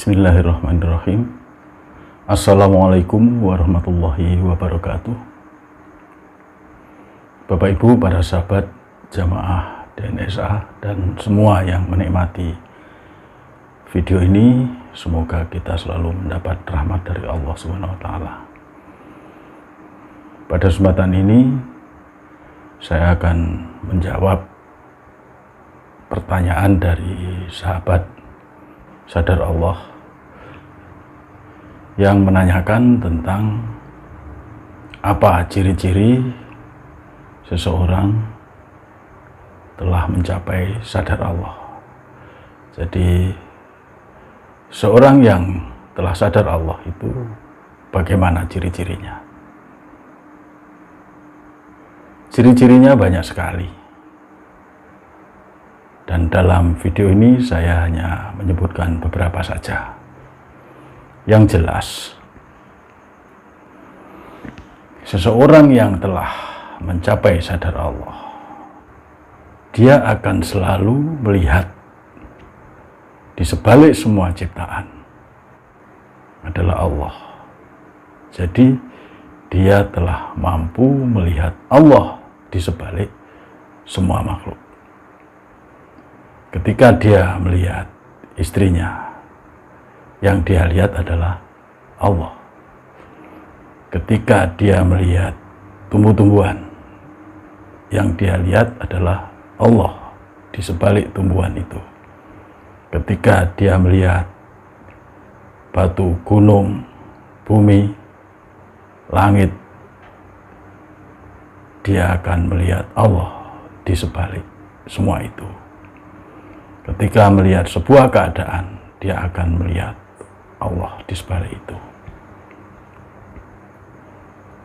Bismillahirrahmanirrahim. Assalamualaikum warahmatullahi wabarakatuh. Bapak Ibu, para sahabat jamaah DNSA dan semua yang menikmati video ini, semoga kita selalu mendapat rahmat dari Allah Subhanahu wa taala. Pada kesempatan ini saya akan menjawab pertanyaan dari sahabat Sadar Allah yang menanyakan tentang apa ciri-ciri seseorang telah mencapai sadar Allah. Jadi seorang yang telah sadar Allah itu bagaimana ciri-cirinya? Ciri-cirinya banyak sekali. Dan dalam video ini saya hanya menyebutkan beberapa saja. Yang jelas, seseorang yang telah mencapai sadar Allah, dia akan selalu melihat di sebalik semua ciptaan adalah Allah. Jadi dia telah mampu melihat Allah di sebalik semua makhluk. Ketika dia melihat istrinya, yang dia lihat adalah Allah. Ketika dia melihat tumbuh-tumbuhan, yang dia lihat adalah Allah di sebalik tumbuhan itu. Ketika dia melihat batu, gunung, bumi, langit, dia akan melihat Allah di sebalik semua itu. Ketika melihat sebuah keadaan, dia akan melihat Allah di sebalik itu.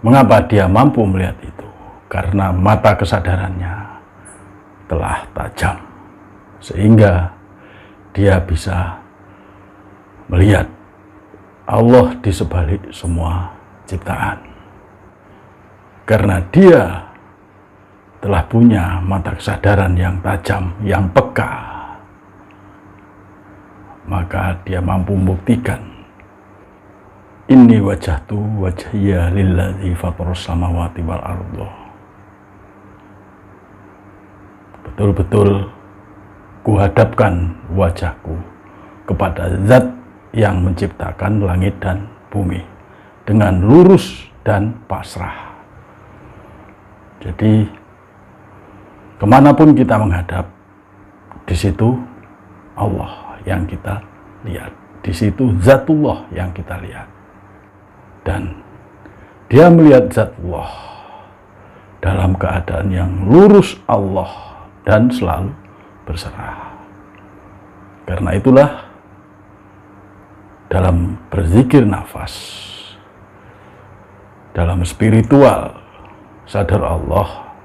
Mengapa dia mampu melihat itu? Karena mata kesadarannya telah tajam, sehingga dia bisa melihat Allah di sebalik semua ciptaan. Karena dia telah punya mata kesadaran yang tajam, yang peka, maka dia mampu membuktikan inni wajhtu wajhiya lillazi fataras samawati wal ardh. Betul-betul kuhadapkan wajahku kepada zat yang menciptakan langit dan bumi dengan lurus dan pasrah. Jadi kemanapun kita menghadap, di situ Allah yang kita lihat, di situ zatullah yang kita lihat, dan dia melihat zatullah dalam keadaan yang lurus Allah dan selalu berserah. Karena itulah dalam berzikir nafas, dalam spiritual sadar Allah,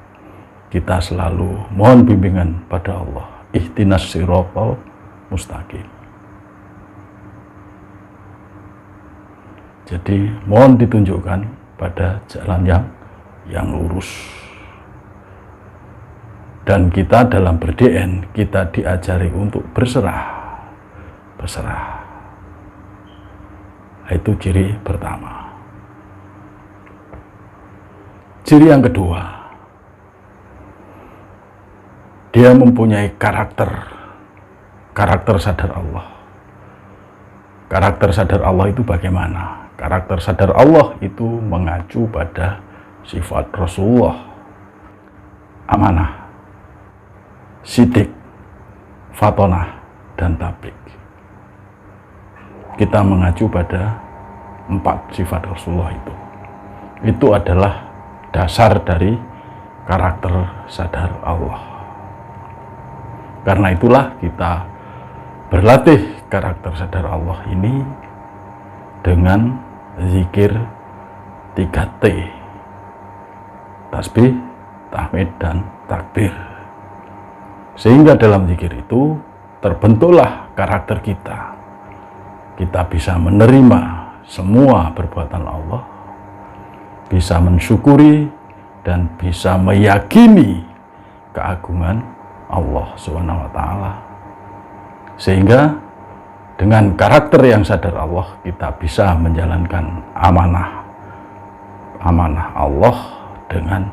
kita selalu mohon bimbingan pada Allah, ihtinas siratal mustaqim. Jadi mohon ditunjukkan pada jalan yang lurus. Dan kita dalam ber-DN, kita diajari untuk berserah. Itu ciri pertama. Ciri yang kedua, dia mempunyai karakter sadar Allah. Karakter sadar Allah itu bagaimana? Karakter sadar Allah itu mengacu pada sifat Rasulullah: amanah, sidik, fatonah, dan tablik. Kita mengacu pada 4 sifat Rasulullah itu. Itu adalah dasar dari karakter sadar Allah. Karena itulah kita berlatih karakter sadar Allah ini dengan zikir 3T: tasbih, tahmid, dan takbir. Sehingga dalam zikir itu terbentuklah karakter kita. Kita bisa menerima semua perbuatan Allah, bisa mensyukuri, dan bisa meyakini keagungan Allah Subhanahu wa taala. Sehingga Dengan karakter yang sadar Allah, kita bisa menjalankan amanah Allah dengan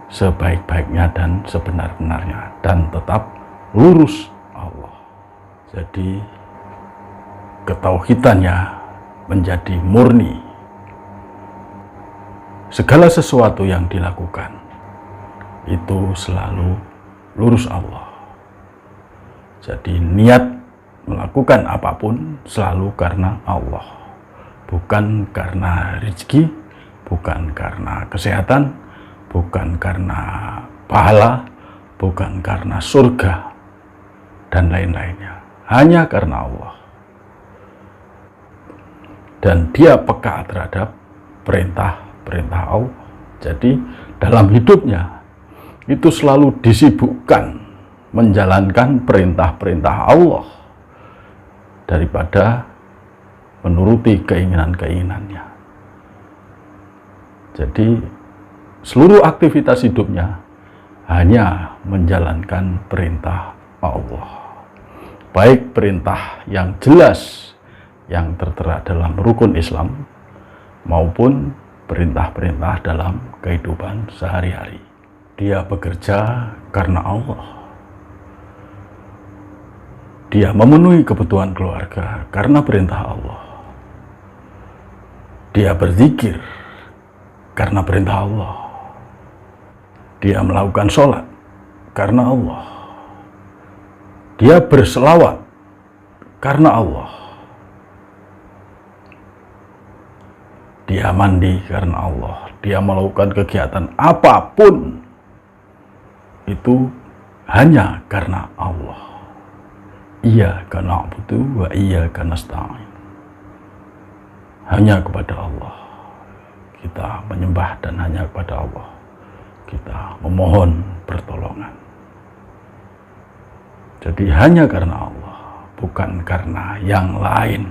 sebaik-baiknya dan sebenar-benarnya, dan tetap lurus Allah. Jadi ketauhidannya menjadi murni. Segala sesuatu yang dilakukan itu selalu lurus Allah. Jadi niat melakukan apapun selalu karena Allah, bukan karena rezeki, bukan karena kesehatan, bukan karena pahala, bukan karena surga dan lain-lainnya, hanya karena Allah. Dan dia peka terhadap perintah Allah. Jadi dalam hidupnya itu selalu disibukkan menjalankan perintah-perintah Allah daripada menuruti keinginan-keinginannya. Jadi seluruh aktivitas hidupnya hanya menjalankan perintah Allah. Baik perintah yang jelas yang tertera dalam rukun Islam maupun perintah-perintah dalam kehidupan sehari-hari. Dia bekerja karena Allah. Dia memenuhi kebutuhan keluarga karena perintah Allah. Dia berzikir karena perintah Allah. Dia melakukan sholat karena Allah. Dia berselawat karena Allah. Dia mandi karena Allah. Dia melakukan kegiatan apapun itu hanya karena Allah. Iyyaka na'budu wa iyyaka nasta'in. Hanya kepada Allah kita menyembah, dan hanya kepada Allah kita memohon pertolongan. Jadi hanya karena Allah, bukan karena yang lain.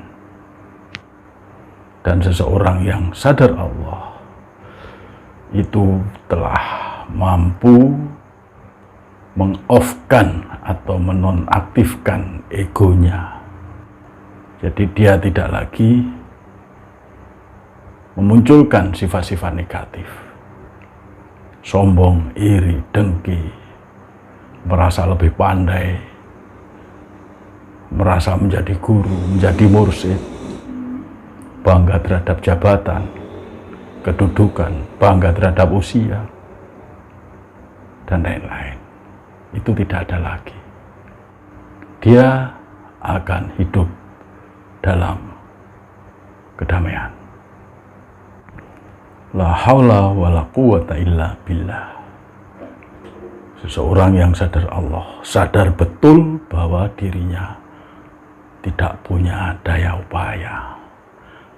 Dan seseorang yang sadar Allah itu telah mampu meng-off-kan atau menonaktifkan egonya. Jadi dia tidak lagi memunculkan sifat-sifat negatif, sombong, iri, dengki, merasa lebih pandai, merasa menjadi guru, menjadi mursyid, bangga terhadap jabatan, kedudukan, bangga terhadap usia, dan lain-lain. Itu tidak ada lagi. Dia akan hidup dalam kedamaian. La haula wa la quwata illa billah. Seseorang yang sadar Allah, sadar betul bahwa dirinya tidak punya daya upaya,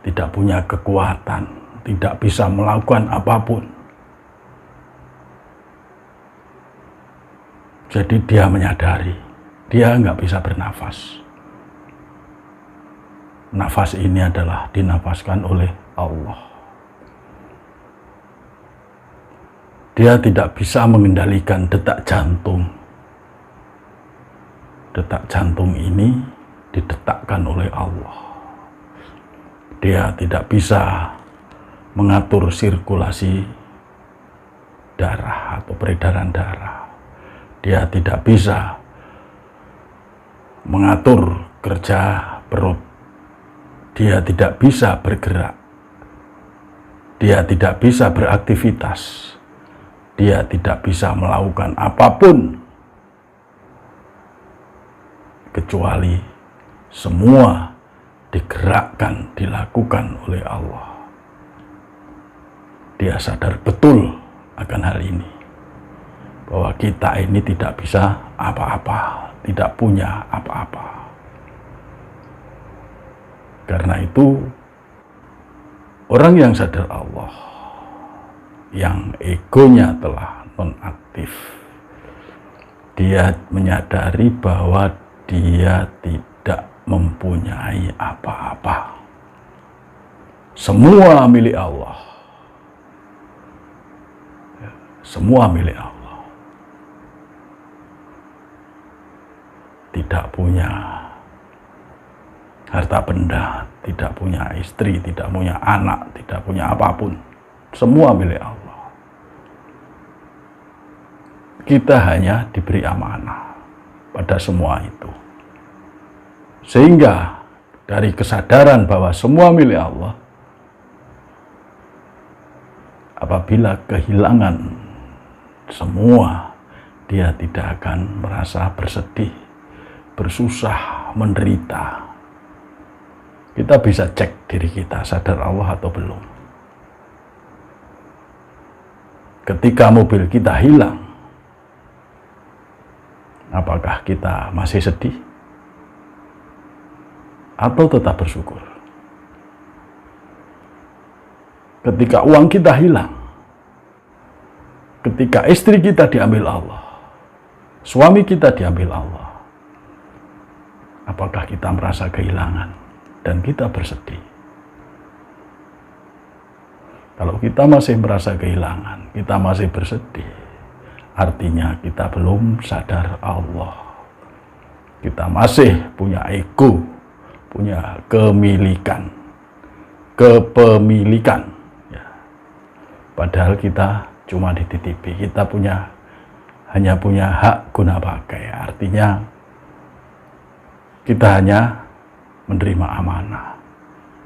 tidak punya kekuatan, tidak bisa melakukan apapun. Jadi dia menyadari, dia nggak bisa bernafas. Nafas ini adalah dinafaskan oleh Allah. Dia tidak bisa mengendalikan detak jantung. Detak jantung ini didetakkan oleh Allah. Dia tidak bisa mengatur sirkulasi darah atau peredaran darah. Dia tidak bisa mengatur kerja perut. Dia tidak bisa bergerak. Dia tidak bisa beraktivitas. Dia tidak bisa melakukan apapun kecuali semua digerakkan, dilakukan oleh Allah. Dia sadar betul akan hal ini, bahwa kita ini tidak bisa apa-apa, tidak punya apa-apa. Karena itu, orang yang sadar Allah, yang egonya telah nonaktif, dia menyadari bahwa dia tidak mempunyai apa-apa. Semua milik Allah. Semua milik Allah. Tidak punya harta benda, tidak punya istri, tidak punya anak, tidak punya apapun. Semua milik Allah. Kita hanya diberi amanah pada semua itu. Sehingga dari kesadaran bahwa semua milik Allah, apabila kehilangan semua, dia tidak akan merasa bersedih, bersusah, menderita. Kita bisa cek diri kita, sadar Allah atau belum. Ketika mobil kita hilang, apakah kita masih sedih? Atau tetap bersyukur? Ketika uang kita hilang, ketika istri kita diambil Allah, suami kita diambil Allah, apakah kita merasa kehilangan dan kita bersedih? Kalau kita masih merasa kehilangan, kita masih bersedih, artinya kita belum sadar Allah. Kita masih punya ego, punya kepemilikan. Ya. Padahal kita cuma dititipi, kita hanya punya hak guna pakai. Artinya kita hanya menerima amanah,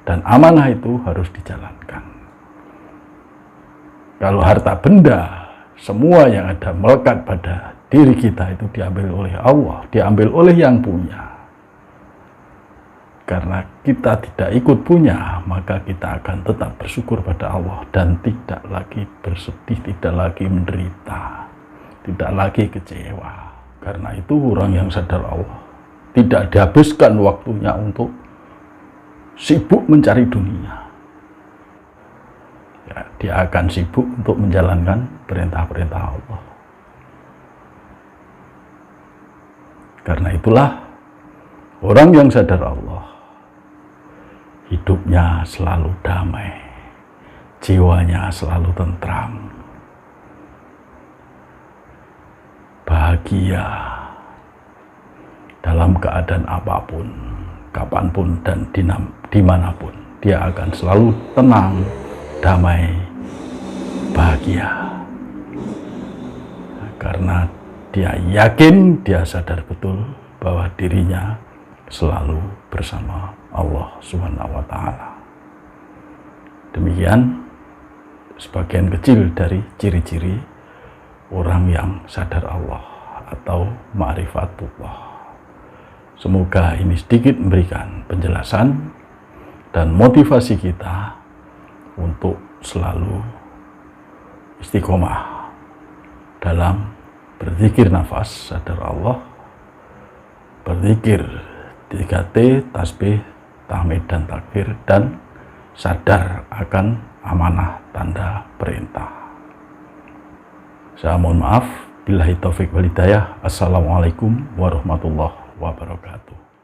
dan amanah itu harus dijalankan. Kalau harta benda, semua yang ada melekat pada diri kita itu diambil oleh Allah, diambil oleh yang punya. Karena kita tidak ikut punya, maka kita akan tetap bersyukur pada Allah dan tidak lagi bersedih, tidak lagi menderita, tidak lagi kecewa. Karena itu orang yang sadar Allah tidak dihabiskan waktunya untuk sibuk mencari dunia. Ya, dia akan sibuk untuk menjalankan perintah-perintah Allah. Karena itulah orang yang sadar Allah, hidupnya selalu damai, jiwanya selalu tentram, bahagia dalam keadaan apapun, kapanpun dan dimanapun. Dia akan selalu tenang, damai, bahagia. Karena dia yakin, dia sadar betul bahwa dirinya selalu bersama Allah Subhanahu wa Ta'ala. Demikian sebagian kecil dari ciri-ciri orang yang sadar Allah atau ma'rifatullah. Semoga ini sedikit memberikan penjelasan dan motivasi kita untuk selalu istiqomah dalam berzikir nafas, sadar Allah, berzikir 3T, tasbih, tahmid, dan takbir, dan sadar akan amanah tanda perintah. Saya mohon maaf. Billahi taufik wal hidayah. Assalamualaikum warahmatullahi wabarakatuh.